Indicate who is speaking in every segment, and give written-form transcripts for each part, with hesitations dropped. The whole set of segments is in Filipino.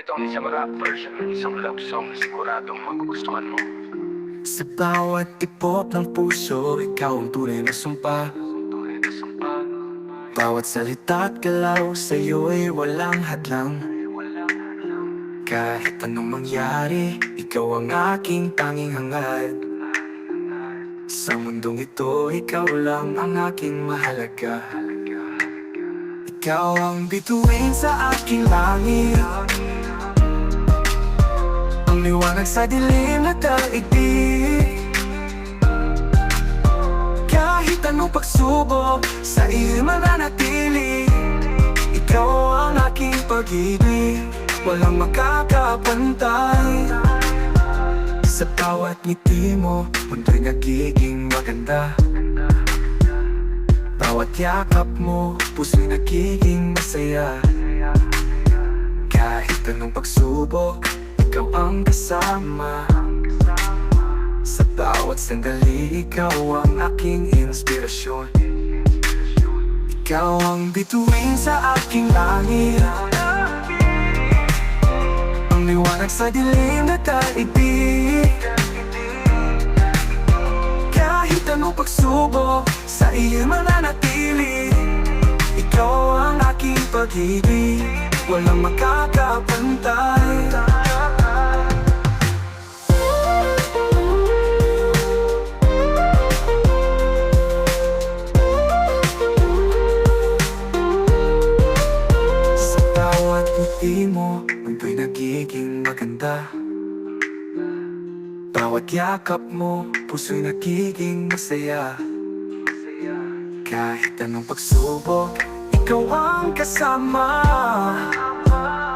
Speaker 1: Ito ang isang rap version ng isang love song na siguradong magugustuhan mo.
Speaker 2: Sa bawat tibok ng puso, ikaw ang tunay na sumpa. Bawat salita at galaw sa'yo ay walang hadlang. Kahit anong mangyari, ikaw ang aking tanging hangad. Sa mundong ito, ikaw lang ang aking mahalaga. Ikaw ang bituin sa aking langit, ang liwanag sa dilim na daigdig. Kahit anong pagsubok, sa iyo mananatili. Ikaw ang aking pag-ibig, walang makakapantay. Sa bawat ngiti mo, mundo'y nagiging maganda. Bawat yakap mo, puso'y nagiging masaya. Kahit anong pagsubok, ikaw ang kasama. Sa bawat sandali, ikaw ang aking inspirasyon. Ikaw ang bituin sa aking langit, ang liwanag sa dilim na daigdig. Kahit anong pagsubok, sa iyo mananatili. Ikaw ang aking pag-ibig, walang makakapantay. Sa bawat ngiti mo, mundo'y nagiging maganda. Bawat yakap mo, puso'y nagiging masaya. Kahit anong pagsubok, ikaw ang kasama.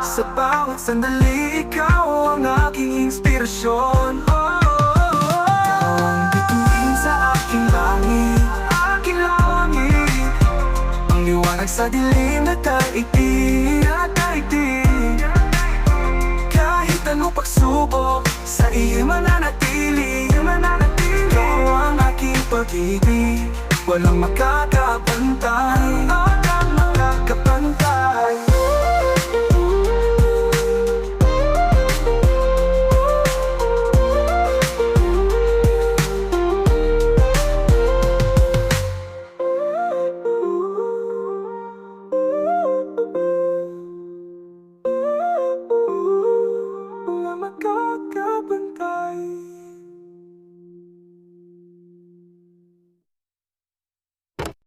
Speaker 2: Sa bawat sandali, ikaw ang aking inspirasyon. Ikaw ang bituin sa aking langit, ang liwanag sa dilim na daigdig. Kahit anong pagsubok, sa iyo mananatili. Ikaw ang aking pag-ibig, walang makakapantay.